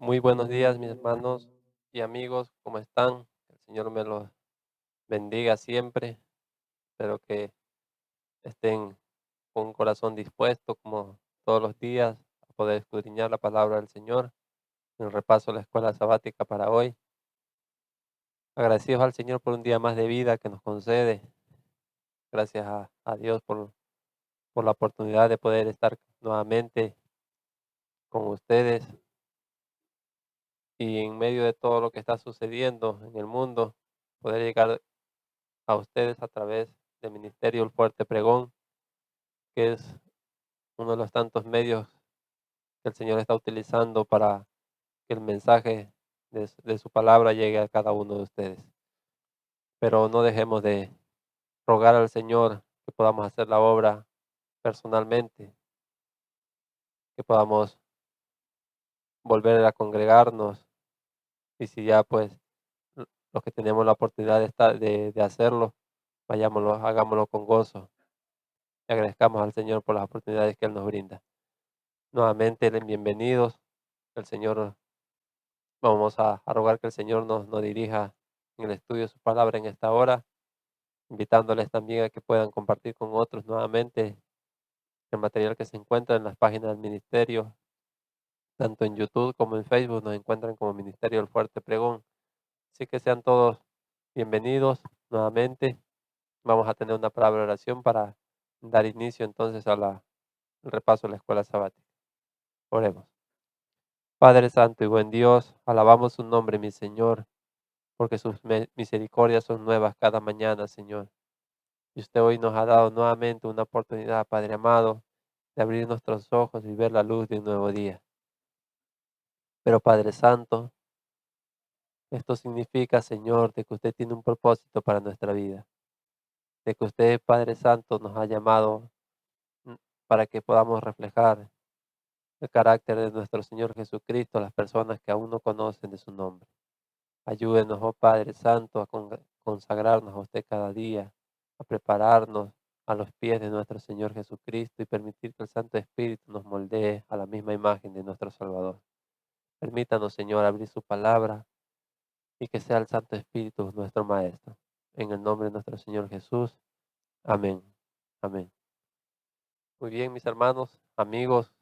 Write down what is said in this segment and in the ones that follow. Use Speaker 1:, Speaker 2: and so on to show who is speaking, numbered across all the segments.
Speaker 1: Muy buenos días, mis hermanos y amigos, ¿cómo están? El Señor me los bendiga siempre. Espero que estén con un corazón dispuesto, como todos los días, a poder escudriñar la palabra del Señor. En el repaso de la escuela sabática para hoy. Agradecidos al Señor por un día más de vida que nos concede. Gracias a Dios por la oportunidad de poder estar nuevamente con ustedes y en medio de todo lo que está sucediendo en el mundo, poder llegar a ustedes a través del Ministerio El Fuerte Pregón, que es uno de los tantos medios que el Señor está utilizando para que el mensaje de su palabra llegue a cada uno de ustedes. Pero no dejemos de rogar al Señor que podamos hacer la obra personalmente, que podamos volver a congregarnos y si ya pues los que tenemos la oportunidad de hacerlo, vayámoslo, hagámoslo con gozo y agradezcamos al Señor por las oportunidades que Él nos brinda. Nuevamente, bienvenidos. El Señor, vamos a rogar que el Señor nos dirija en el estudio de su palabra en esta hora, invitándoles también a que puedan compartir con otros nuevamente el material que se encuentra en las páginas del ministerio, tanto en YouTube como en Facebook, nos encuentran como Ministerio del Fuerte Pregón. Así que sean todos bienvenidos nuevamente. Vamos a tener una palabra de oración para dar inicio entonces al repaso de la escuela sabática. Oremos. Padre Santo y buen Dios, alabamos su nombre, mi Señor, porque sus misericordias son nuevas cada mañana, Señor. Y usted hoy nos ha dado nuevamente una oportunidad, Padre amado, de abrir nuestros ojos y ver la luz de un nuevo día. Pero Padre Santo, esto significa, Señor, de que usted tiene un propósito para nuestra vida, de que usted, Padre Santo, nos ha llamado mm, para que podamos reflejar el carácter de nuestro Señor Jesucristo a las personas que aún no conocen de su nombre. Ayúdenos, oh Padre Santo, a consagrarnos a usted cada día, a prepararnos a los pies de nuestro Señor Jesucristo y permitir que el Santo Espíritu nos moldee a la misma imagen de nuestro Salvador. Permítanos, Señor, abrir su palabra y que sea el Santo Espíritu nuestro Maestro. En el nombre de nuestro Señor Jesús. Amén. Amén. Muy bien, mis hermanos, amigos,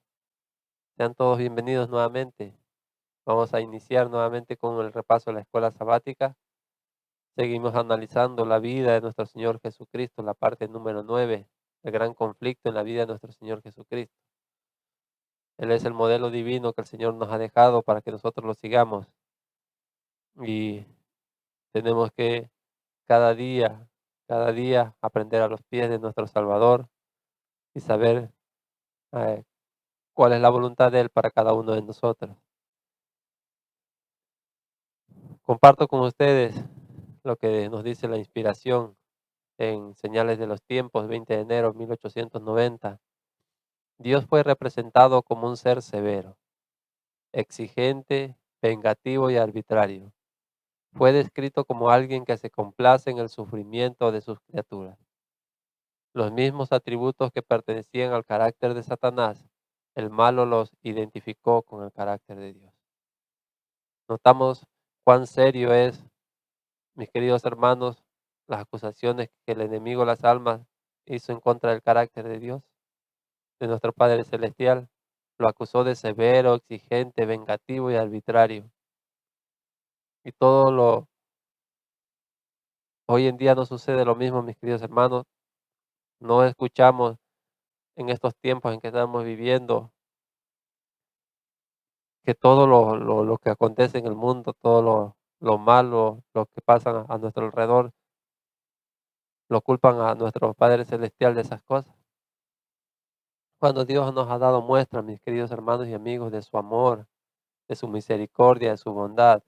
Speaker 1: sean todos bienvenidos nuevamente. Vamos a iniciar nuevamente con el repaso de la escuela sabática. Seguimos analizando la vida de nuestro Señor Jesucristo, la parte número 9, el gran conflicto en la vida de nuestro Señor Jesucristo. Él es el modelo divino que el Señor nos ha dejado para que nosotros lo sigamos. Y tenemos que cada cada día aprender a los pies de nuestro Salvador y saber eh, cuál es la voluntad de Él para cada uno de nosotros. Comparto con ustedes lo que nos dice la inspiración en Señales de los Tiempos, 20 de enero de 1890. Dios fue representado como un ser severo, exigente, vengativo y arbitrario. Fue descrito como alguien que se complace en el sufrimiento de sus criaturas. Los mismos atributos que pertenecían al carácter de Satanás, el malo los identificó con el carácter de Dios. Notamos cuán serio es, mis queridos hermanos, las acusaciones que el enemigo de las almas hizo en contra del carácter de Dios, de nuestro Padre Celestial. Lo acusó de severo, exigente, vengativo y arbitrario. Y hoy en día no sucede lo mismo, mis queridos hermanos. No escuchamos en estos tiempos en que estamos viviendo que todo lo que acontece en el mundo, todo lo malo, lo que pasa a nuestro alrededor, lo culpan a nuestro Padre Celestial de esas cosas. Cuando Dios nos ha dado muestras, mis queridos hermanos y amigos, de su amor, de su misericordia, de su bondad.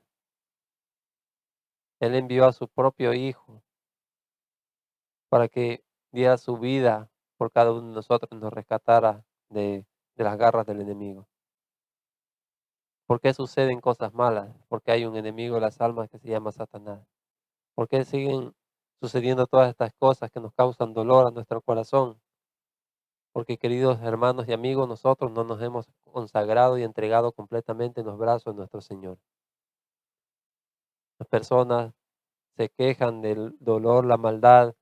Speaker 1: Él envió a su propio Hijo para que diera su vida por cada uno de nosotros y nos rescatara de las garras del enemigo. ¿Por qué suceden cosas malas? Porque hay un enemigo de las almas que se llama Satanás. ¿Por qué siguen sucediendo todas estas cosas que nos causan dolor a nuestro corazón? Porque, queridos hermanos y amigos, nosotros no nos hemos consagrado y entregado completamente en los brazos de nuestro Señor. Las personas se quejan del dolor, la maldad,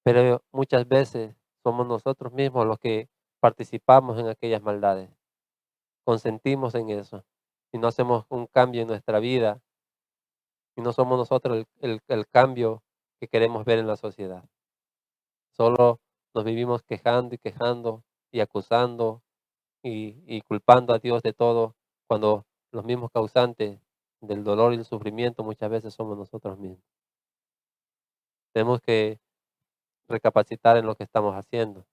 Speaker 1: pero muchas veces somos nosotros mismos los que participamos en aquellas maldades, consentimos en eso, y no hacemos un cambio en nuestra vida, y no somos nosotros el cambio que queremos ver en la sociedad. Solo nos vivimos quejando y acusando y culpando a Dios de todo, cuando los mismos causantes del dolor y el sufrimiento muchas veces somos nosotros mismos. Tenemos que recapacitar en lo que estamos haciendo,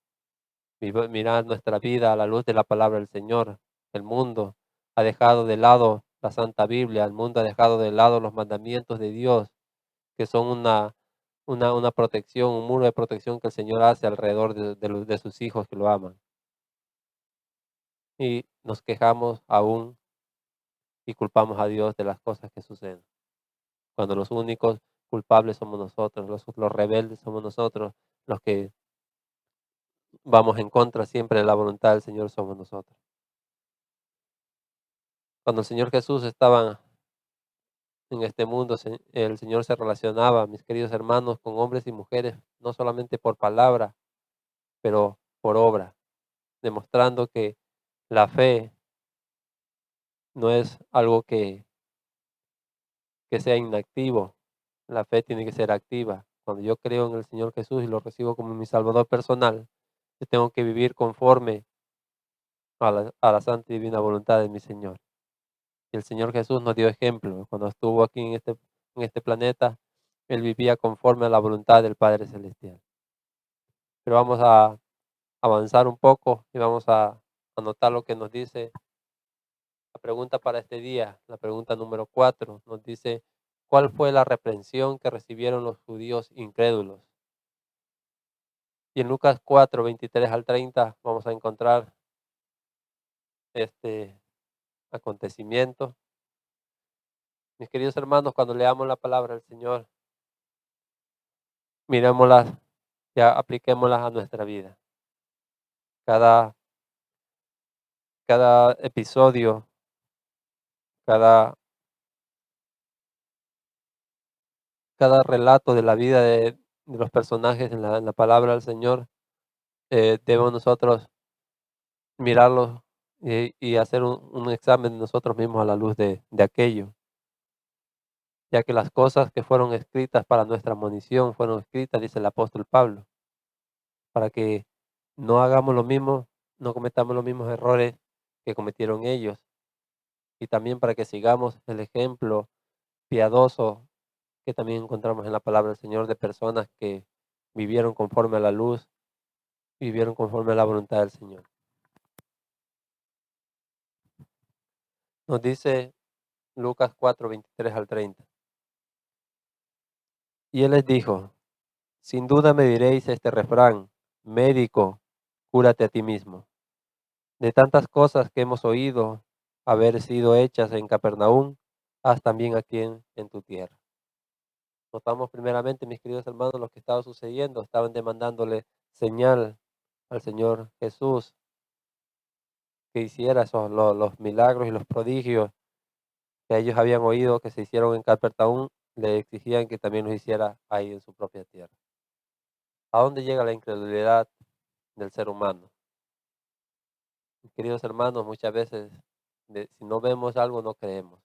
Speaker 1: mirar nuestra vida a la luz de la palabra del Señor. El mundo ha dejado de lado la Santa Biblia, el mundo ha dejado de lado los mandamientos de Dios, que son una protección, un muro de protección que el Señor hace alrededor de sus hijos que lo aman. Y nos quejamos aún y culpamos a Dios de las cosas que suceden, cuando los únicos culpables somos nosotros, los rebeldes somos nosotros, los que vamos en contra siempre de la voluntad del Señor somos nosotros. Cuando el Señor Jesús estaba en este mundo, el Señor se relacionaba, mis queridos hermanos, con hombres y mujeres, no solamente por palabra, pero por obra, demostrando que la fe no es algo que sea inactivo, la fe tiene que ser activa. Cuando yo creo en el Señor Jesús y lo recibo como mi Salvador personal, yo tengo que vivir conforme a la santa y divina voluntad de mi Señor. Y el Señor Jesús nos dio ejemplo. Cuando estuvo aquí en este planeta, Él vivía conforme a la voluntad del Padre Celestial. Pero vamos a avanzar un poco y vamos a anotar lo que nos dice la pregunta para este día. La pregunta número 4 nos dice, ¿cuál fue la reprensión que recibieron los judíos incrédulos? Y en Lucas 4, 23 al 30 vamos a encontrar este acontecimiento. Mis queridos hermanos, cuando leamos la palabra del Señor, miremoslas, ya apliquémoslas a nuestra vida. Cada, cada episodio, cada, cada relato de la vida de los personajes en la palabra del Señor, debemos nosotros mirarlos y hacer un examen de nosotros mismos a la luz de aquello, ya que las cosas que fueron escritas para nuestra munición fueron escritas, dice el apóstol Pablo, para que no hagamos lo mismo, no cometamos los mismos errores que cometieron ellos, y también para que sigamos el ejemplo piadoso que también encontramos en la palabra del Señor de personas que vivieron conforme a la luz, vivieron conforme a la voluntad del Señor. Nos dice Lucas 4, 23 al 30. Y él les dijo, sin duda me diréis este refrán, médico, cúrate a ti mismo. De tantas cosas que hemos oído haber sido hechas en Capernaum, haz también aquí en tu tierra. Notamos primeramente, mis queridos hermanos, lo que estaba sucediendo. Estaban demandándole señal al Señor Jesús que hiciera los milagros y los prodigios que ellos habían oído que se hicieron en Capernaum, le exigían que también los hiciera ahí en su propia tierra. ¿A dónde llega la incredulidad del ser humano? Mis queridos hermanos, muchas veces, si no vemos algo, no creemos.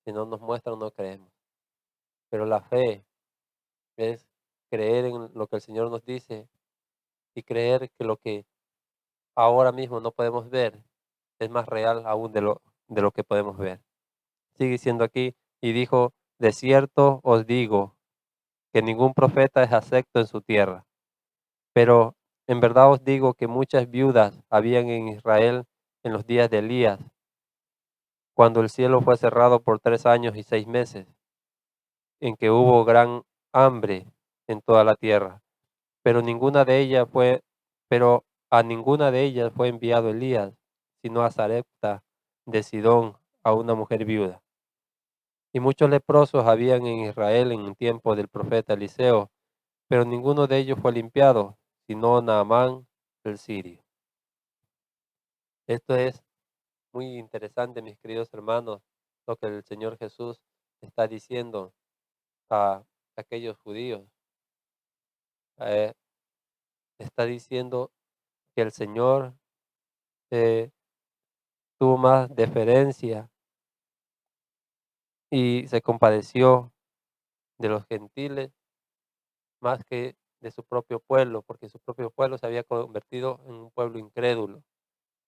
Speaker 1: Si no nos muestran, no creemos. Pero la fe es creer en lo que el Señor nos dice y creer que lo que ahora mismo no podemos ver es más real aún de lo que podemos ver. Sigue siendo aquí, y dijo, de cierto os digo que ningún profeta es acepto en su tierra. Pero en verdad os digo que muchas viudas habían en Israel en los días de Elías, cuando el cielo fue cerrado por 3 años y 6 meses, en que hubo gran hambre en toda la tierra. Pero pero a ninguna de ellas fue enviado Elías, sino a Sarepta de Sidón, a una mujer viuda. Y muchos leprosos habían en Israel en el tiempo del profeta Eliseo, pero ninguno de ellos fue limpiado, sino Naamán el sirio. Esto es muy interesante, mis queridos hermanos, lo que el Señor Jesús está diciendo a aquellos judíos. Eh, Está diciendo que el Señor eh, tuvo más deferencia y se compadeció de los gentiles más que de su propio pueblo, porque su propio pueblo se había convertido en un pueblo incrédulo,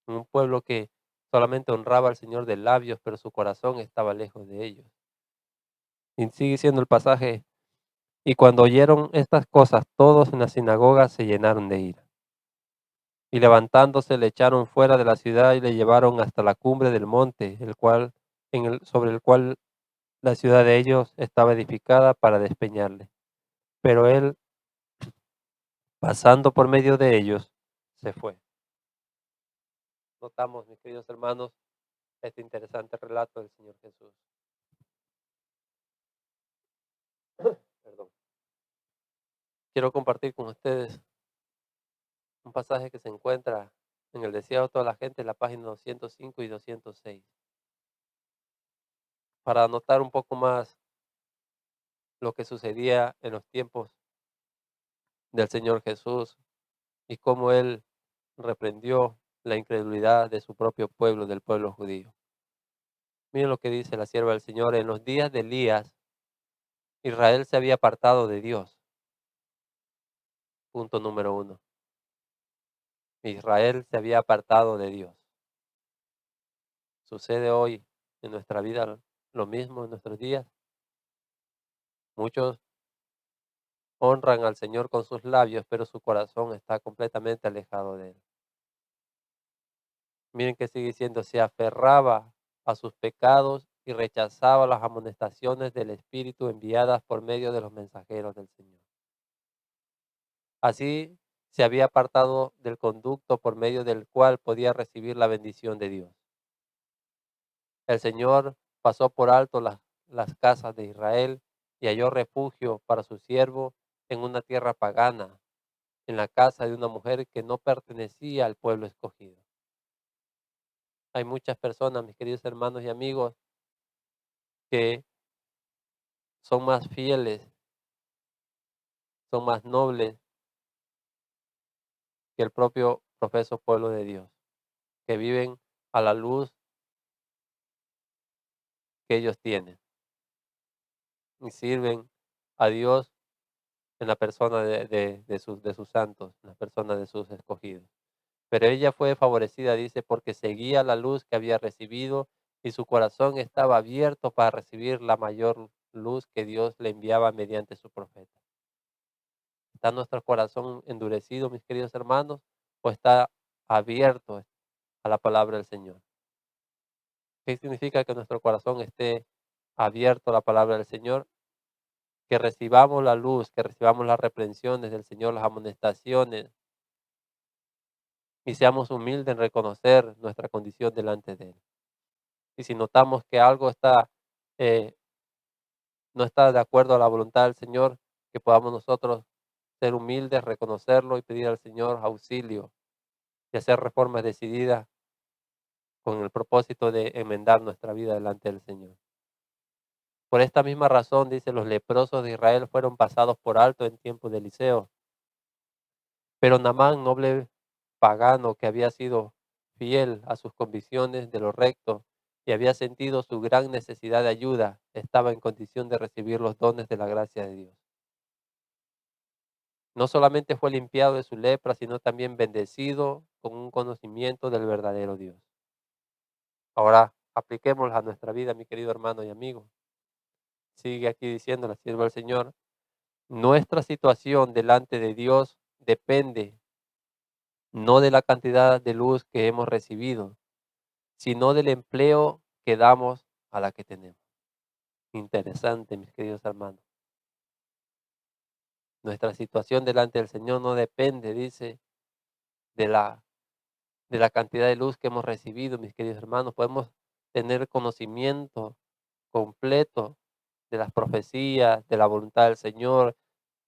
Speaker 1: en un pueblo que solamente honraba al Señor de labios, pero su corazón estaba lejos de ellos. Y sigue siendo el pasaje: y cuando oyeron estas cosas, todos en la sinagoga se llenaron de ira. Y levantándose le echaron fuera de la ciudad y le llevaron hasta la cumbre del monte, sobre el cual la ciudad de ellos estaba edificada, para despeñarle. Pero él, pasando por medio de ellos, se fue. Notamos, mis queridos hermanos, este interesante relato del Señor Jesús. Perdón. Quiero compartir con ustedes un pasaje que se encuentra en el Deseado de toda la gente, en la página 205 y 206, para notar un poco más lo que sucedía en los tiempos del Señor Jesús y cómo Él reprendió la incredulidad de su propio pueblo, del pueblo judío. Miren lo que dice la sierva del Señor: en los días de Elías, Israel se había apartado de Dios. Punto número uno. Israel se había apartado de Dios. Sucede hoy en nuestra vida lo mismo en nuestros días. Muchos honran al Señor con sus labios, pero su corazón está completamente alejado de Él. Miren que sigue diciendo: se aferraba a sus pecados y rechazaba las amonestaciones del Espíritu enviadas por medio de los mensajeros del Señor. Así se había apartado del conducto por medio del cual podía recibir la bendición de Dios. El Señor pasó por alto las casas de Israel y halló refugio para su siervo en una tierra pagana, en la casa de una mujer que no pertenecía al pueblo escogido. Hay muchas personas, mis queridos hermanos y amigos, que son más fieles, son más nobles que el propio profeso pueblo de Dios, que viven a la luz que ellos tienen y sirven a Dios en la persona de sus santos, en la persona de sus escogidos. Pero ella fue favorecida, dice, porque seguía la luz que había recibido y su corazón estaba abierto para recibir la mayor luz que Dios le enviaba mediante su profeta. ¿Está nuestro corazón endurecido, mis queridos hermanos, o está abierto a la palabra del Señor? ¿Qué significa que nuestro corazón esté abierto a la palabra del Señor? Que recibamos la luz, que recibamos las reprensiones del Señor, las amonestaciones, y seamos humildes en reconocer nuestra condición delante de Él. Y si notamos que algo eh, no está de acuerdo a la voluntad del Señor, que podamos nosotros ser humildes, reconocerlo y pedir al Señor auxilio y hacer reformas decididas con el propósito de enmendar nuestra vida delante del Señor. Por esta misma razón, dice, los leprosos de Israel fueron pasados por alto en tiempos de Eliseo. Pero Naamán, noble pagano que había sido fiel a sus convicciones de lo recto y había sentido su gran necesidad de ayuda, estaba en condición de recibir los dones de la gracia de Dios. No solamente fue limpiado de su lepra, sino también bendecido con un conocimiento del verdadero Dios. Ahora, apliquémoslo a nuestra vida, mi querido hermano y amigo. Sigue aquí diciendo la sierva del Señor: nuestra situación delante de Dios depende no de la cantidad de luz que hemos recibido, sino del empleo que damos a la que tenemos. Interesante, mis queridos hermanos. Nuestra situación delante del Señor no depende, dice, de la cantidad de luz que hemos recibido, mis queridos hermanos. Podemos tener conocimiento completo de las profecías, de la voluntad del Señor.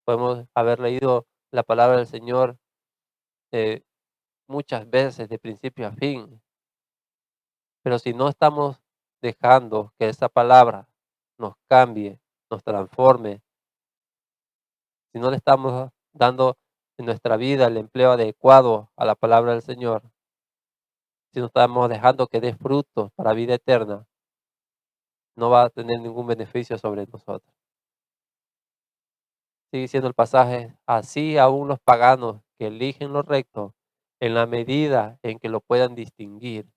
Speaker 1: Podemos haber leído la palabra del Señor muchas veces, de principio a fin. Pero si no estamos dejando que esa palabra nos cambie, nos transforme, si no le estamos dando en nuestra vida el empleo adecuado a la palabra del Señor, si no estamos dejando que dé frutos para vida eterna, no va a tener ningún beneficio sobre nosotros. Sigue siendo el pasaje, así aún los paganos que eligen lo recto, en la medida en que lo puedan distinguir,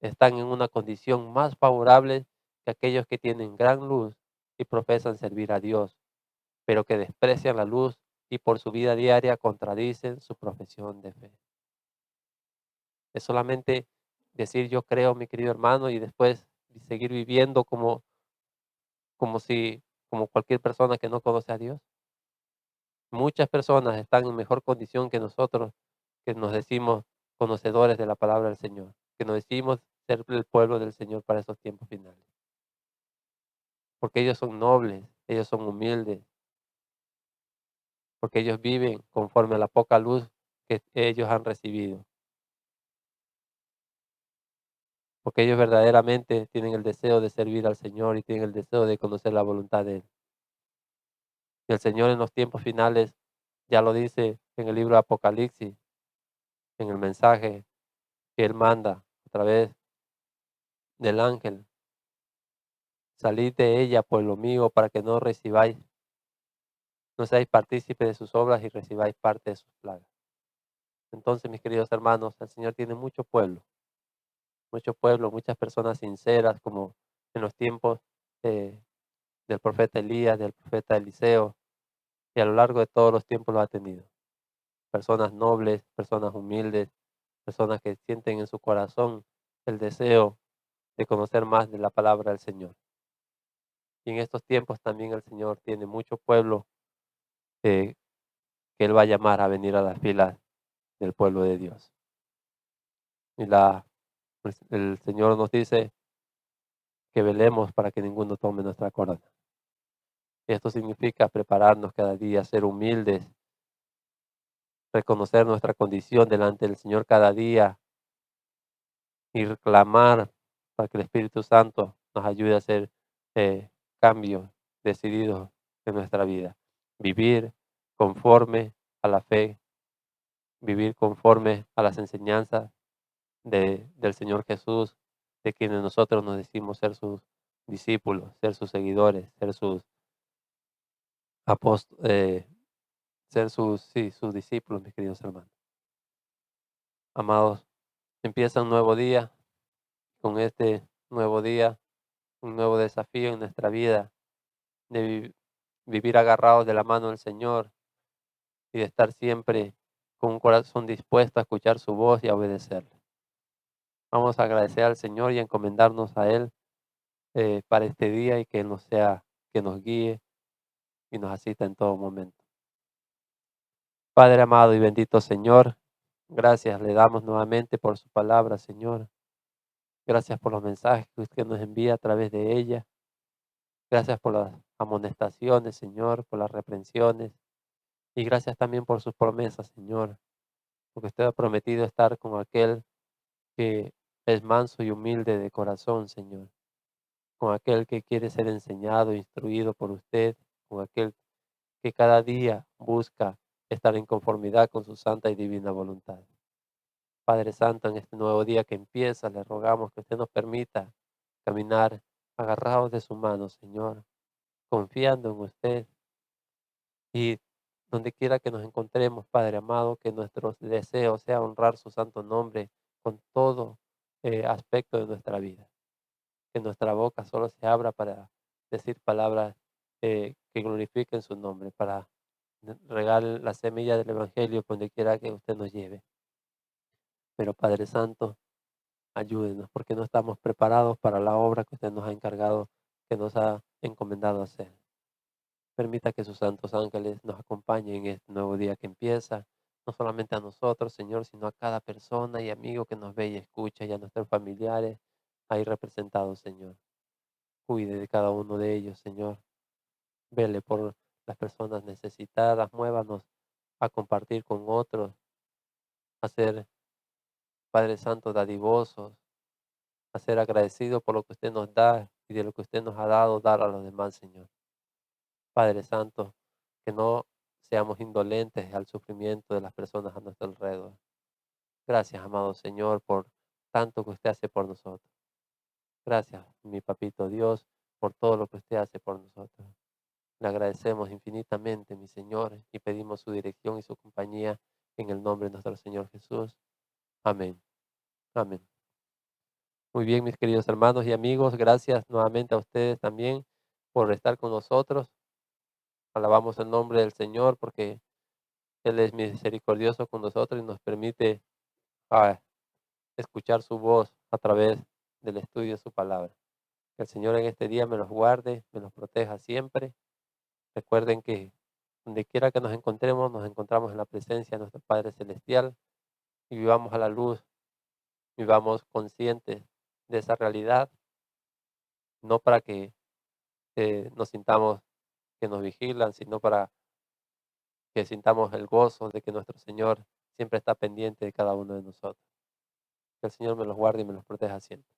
Speaker 1: están en una condición más favorable que aquellos que tienen gran luz y profesan servir a Dios, pero que desprecian la luz y por su vida diaria contradicen su profesión de fe. Es solamente decir yo creo, mi querido hermano, y después seguir viviendo como si, como cualquier persona que no conoce a Dios. Muchas personas están en mejor condición que nosotros, que nos decimos conocedores de la palabra del Señor, que nos decimos ser el pueblo del Señor para esos tiempos finales. Porque ellos son nobles, ellos son humildes, porque ellos viven conforme a la poca luz que ellos han recibido, porque ellos verdaderamente tienen el deseo de servir al Señor y tienen el deseo de conocer la voluntad de Él. Y el Señor en los tiempos finales ya lo dice en el libro de Apocalipsis, en el mensaje que Él manda a través del ángel. Salid de ella, pueblo mío, para que no recibáis, no seáis partícipes de sus obras y recibáis parte de sus plagas. Entonces, mis queridos hermanos, el Señor tiene mucho pueblo, muchas personas sinceras, como en los tiempos eh, del profeta Elías, del profeta Eliseo, y a lo largo de todos los tiempos lo ha tenido. Personas nobles, personas humildes, personas que sienten en su corazón el deseo de conocer más de la palabra del Señor. Y en estos tiempos también el Señor tiene mucho pueblo eh, que Él va a llamar a venir a las filas del pueblo de Dios. Y pues, el Señor nos dice que velemos para que ninguno tome nuestra corona. Esto significa prepararnos cada día, ser humildes, reconocer nuestra condición delante del Señor cada día y reclamar para que el Espíritu Santo nos ayude a hacer cambios decididos en nuestra vida. Vivir conforme a la fe, vivir conforme a las enseñanzas del Señor Jesús, de quienes nosotros nos decimos ser sus discípulos, ser sus seguidores, ser sus apóstoles, ser sus discípulos, mis queridos hermanos. Amados, empieza un nuevo día, con este nuevo día, un nuevo desafío en nuestra vida, de vivir agarrados de la mano del Señor y de estar siempre con un corazón dispuesto a escuchar su voz y a obedecerle. Vamos a agradecer al Señor y a encomendarnos a Él para este día y que Él nos sea, que nos guíe y nos asista en todo momento. Padre amado y bendito Señor, gracias le damos nuevamente por su palabra, Señor. Gracias por los mensajes que usted nos envía a través de ella. Gracias por las amonestaciones, Señor, por las reprensiones. Y gracias también por sus promesas, Señor, porque usted ha prometido estar con aquel que es manso y humilde de corazón, Señor, con aquel que quiere ser enseñado, instruido por usted, con aquel que cada día busca estar en conformidad con su santa y divina voluntad. Padre Santo, en este nuevo día que empieza, le rogamos que usted nos permita caminar agarrados de su mano, Señor, confiando en usted y donde quiera que nos encontremos, Padre amado, que nuestro deseo sea honrar su santo nombre con todo aspecto de nuestra vida. Que nuestra boca solo se abra para decir palabras que glorifiquen su nombre, para regar la semilla del Evangelio donde quiera que usted nos lleve. Pero Padre Santo, ayúdenos porque no estamos preparados para la obra que usted nos ha encargado, que nos ha encomendado hacer. Permita que sus santos ángeles nos acompañen en este nuevo día que empieza, no solamente a nosotros, Señor, sino a cada persona y amigo que nos ve y escucha y a nuestros familiares ahí representados, Señor. Cuide de cada uno de ellos, Señor. Vele por las personas necesitadas, muévanos a compartir con otros, a ser Padre Santo dadivosos, a ser agradecido por lo que usted nos da y de lo que usted nos ha dado, dar a los demás, Señor. Padre Santo, que no seamos indolentes al sufrimiento de las personas a nuestro alrededor. Gracias, amado Señor, por tanto que usted hace por nosotros. Gracias, mi papito Dios, por todo lo que usted hace por nosotros. Le agradecemos infinitamente, mi Señor, y pedimos su dirección y su compañía en el nombre de nuestro Señor Jesús. Amén. Amén. Muy bien, mis queridos hermanos y amigos, gracias nuevamente a ustedes también por estar con nosotros. Alabamos el nombre del Señor porque Él es misericordioso con nosotros y nos permite ah, escuchar su voz a través del estudio de su palabra. Que el Señor en este día me los guarde, me los proteja siempre. Recuerden que donde quiera que nos encontramos en la presencia de nuestro Padre Celestial y vivamos a la luz, vivamos conscientes de esa realidad, no para que nos sintamos que nos vigilan, sino para que sintamos el gozo de que nuestro Señor siempre está pendiente de cada uno de nosotros. Que el Señor me los guarde y me los proteja siempre.